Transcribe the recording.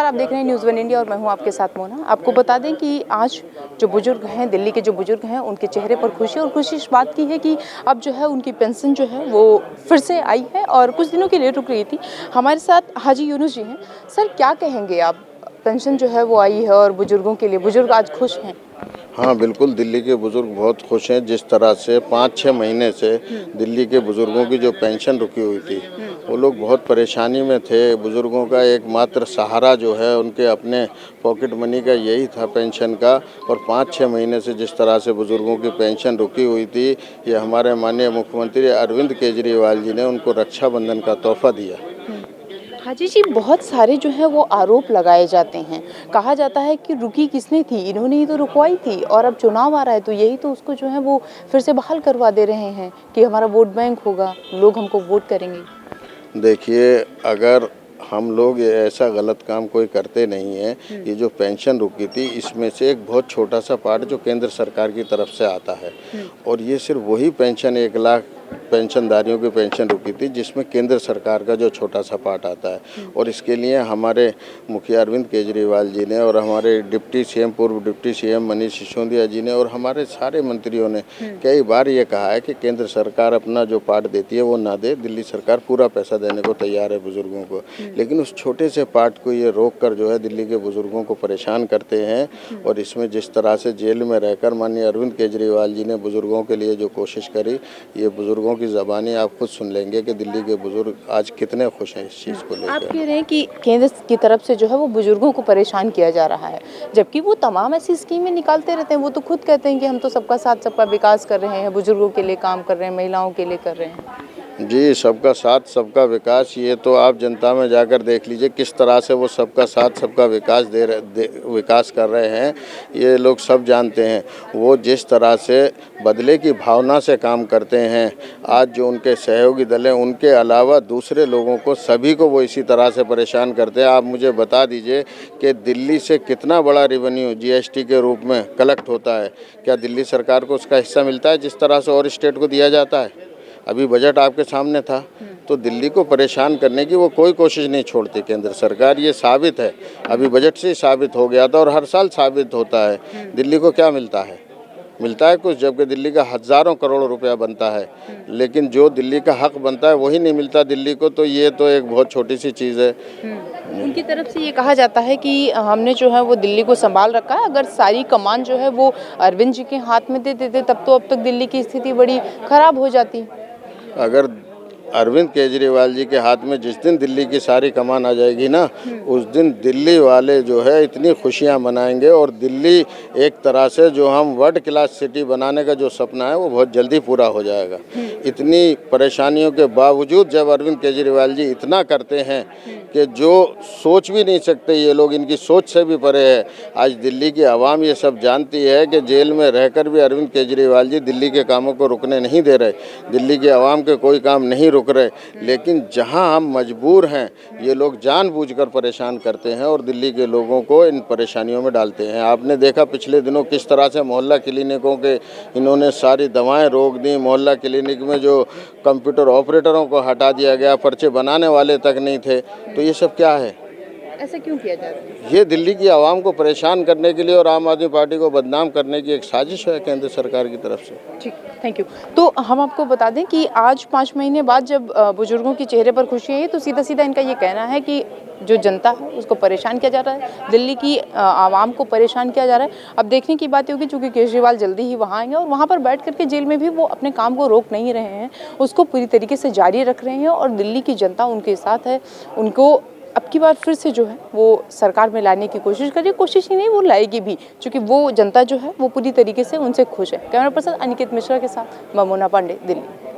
नमस्कार, आप देख रहे हैं न्यूज़ वन इंडिया और मैं हूं आपके साथ मोना। आपको बता दें कि आज जो बुजुर्ग हैं, दिल्ली के जो बुजुर्ग हैं, उनके चेहरे पर खुशी और खुशी इस बात की है कि अब जो है उनकी पेंशन जो है वो फिर से आई है और कुछ दिनों के लिए रुक रही थी। हमारे साथ हाजी यूनुस जी हैं। सर, क्या कहेंगे आप? पेंशन जो है वो आई है और बुजुर्गों के लिए बुजुर्ग आज खुश हैं। हाँ बिल्कुल, दिल्ली के बुज़ुर्ग बहुत खुश हैं। जिस तरह से 5-6 महीने से दिल्ली के बुज़ुर्गों की जो पेंशन रुकी हुई थी, वो लोग बहुत परेशानी में थे। बुज़ुर्गों का एकमात्र सहारा जो है उनके अपने पॉकेट मनी का यही था पेंशन का, और 5-6 महीने से जिस तरह से बुज़ुर्गों की पेंशन रुकी हुई थी, ये हमारे माननीय मुख्यमंत्री अरविंद केजरीवाल जी ने उनको रक्षाबंधन का तोहफ़ा दिया। हाजी जी, बहुत सारे जो है वो आरोप लगाए जाते हैं। कहा जाता है कि रुकी किसने थी, इन्होंने ही तो रुकवाई थी और अब चुनाव आ रहा है तो यही तो उसको जो है वो फिर से बहाल करवा दे रहे हैं कि हमारा वोट बैंक होगा, लोग हमको वोट करेंगे। देखिए, अगर हम लोग ये ऐसा गलत काम कोई करते नहीं हैं, ये जो पेंशन रुकी थी इसमें से एक बहुत छोटा सा पार्ट जो केंद्र सरकार की तरफ से आता है, और ये सिर्फ वही पेंशन 1 लाख पेंशनधारियों की पेंशन रुकी थी जिसमें केंद्र सरकार का जो छोटा सा पार्ट आता है। और इसके लिए हमारे मुखिया अरविंद केजरीवाल जी ने और हमारे डिप्टी सीएम, पूर्व डिप्टी सीएम मनीष सिसोदिया जी ने और हमारे सारे मंत्रियों ने कई बार ये कहा है कि केंद्र सरकार अपना जो पार्ट देती है वो ना दे, दिल्ली सरकार पूरा पैसा देने को तैयार है बुजुर्गों को। लेकिन उस छोटे से पार्ट को ये रोक कर जो है दिल्ली के बुजुर्गों को परेशान करते हैं। और इसमें जिस तरह से जेल में रहकर माननीय अरविंद केजरीवाल जी ने बुजुर्गों के लिए जो कोशिश करी, ये बुजुर्गों की ज़बानी आप खुद सुन लेंगे कि दिल्ली के बुजुर्ग आज कितने खुश हैं इस चीज़ को लेकर। आप कह रहे हैं कि केंद्र की तरफ से जो है वो बुजुर्गों को परेशान किया जा रहा है, जबकि वो तमाम ऐसी स्कीमें निकालते रहते हैं। वो तो खुद कहते हैं कि हम तो सबका साथ सबका विकास कर रहे हैं, बुजुर्गों के लिए काम कर रहे हैं, महिलाओं के लिए कर रहे हैं। जी, सबका साथ सबका विकास, ये तो आप जनता में जाकर देख लीजिए किस तरह से वो सबका साथ सबका विकास विकास कर रहे हैं। ये लोग सब जानते हैं। वो जिस तरह से बदले की भावना से काम करते हैं, आज जो उनके सहयोगी दल हैं उनके अलावा दूसरे लोगों को सभी को वो इसी तरह से परेशान करते हैं। आप मुझे बता दीजिए कि दिल्ली से कितना बड़ा रेवेन्यू जीएसटी के रूप में कलेक्ट होता है? क्या दिल्ली सरकार को उसका हिस्सा मिलता है जिस तरह से और स्टेट को दिया जाता है? अभी बजट आपके सामने था, तो दिल्ली को परेशान करने की वो कोई कोशिश नहीं छोड़ती केंद्र सरकार। ये साबित है, अभी बजट से ही साबित हो गया था और हर साल साबित होता है। दिल्ली को क्या मिलता है? मिलता है कुछ, जबकि दिल्ली का हज़ारों करोड़ रुपया बनता है, लेकिन जो दिल्ली का हक बनता है वही नहीं मिलता दिल्ली को। तो ये तो एक बहुत छोटी सी चीज़ है। उनकी तरफ से ये कहा जाता है कि हमने जो है वो दिल्ली को संभाल रखा है, अगर सारी कमान जो है वो अरविंद जी के हाथ में दे देते तब तो अब तक दिल्ली की स्थिति बड़ी खराब हो जाती। अगर अरविंद केजरीवाल जी के हाथ में जिस दिन दिल्ली की सारी कमान आ जाएगी ना, उस दिन दिल्ली वाले जो है इतनी खुशियां मनाएंगे, और दिल्ली एक तरह से जो हम वर्ल्ड क्लास सिटी बनाने का जो सपना है वो बहुत जल्दी पूरा हो जाएगा। इतनी परेशानियों के बावजूद जब अरविंद केजरीवाल जी इतना करते हैं कि जो सोच भी नहीं सकते ये लोग, इनकी सोच से भी परे है। आज दिल्ली की आवाम ये सब जानती है कि जेल में रहकर भी अरविंद केजरीवाल जी दिल्ली के कामों को रुकने नहीं दे रहे, दिल्ली की आवाम के कोई काम नहीं रुक रहे। लेकिन जहां हम मजबूर हैं, ये लोग जानबूझकर परेशान करते हैं और दिल्ली के लोगों को इन परेशानियों में डालते हैं। आपने देखा पिछले दिनों किस तरह से मोहल्ला क्लिनिकों के इन्होंने सारी दवाएं रोक दी। मोहल्ला क्लिनिक में जो कंप्यूटर ऑपरेटरों को हटा दिया गया, पर्चे बनाने वाले तक नहीं थे। तो ये सब क्या है? ऐसा क्यों किया जा रहा है? ये दिल्ली की आवाम को परेशान करने के लिए और आम आदमी पार्टी को बदनाम करने की एक साजिश है केंद्र सरकार की तरफ से। ठीक, थैंक यू। तो हम आपको बता दें कि आज 5 महीने बाद जब बुजुर्गों के चेहरे पर खुशी आई, तो सीधा सीधा इनका ये कहना है कि जो जनता है उसको परेशान किया जा रहा है, दिल्ली की आवाम को परेशान किया जा रहा है। अब देखने की बात होगी, चूँकि केजरीवाल जल्दी ही वहाँ आएंगे और वहाँ पर बैठ करके जेल में भी वो अपने काम को रोक नहीं रहे हैं, उसको पूरी तरीके से जारी रख रहे हैं और दिल्ली की जनता उनके साथ है। उनको अब की बार फिर से जो है वो सरकार में लाने की कोशिश करिए, कोशिश ही नहीं वो लाएगी भी, क्योंकि वो जनता जो है वो पूरी तरीके से उनसे खुश है। कैमरा पर्सन अनिकेत मिश्रा के साथ मैं मोना पांडे, दिल्ली।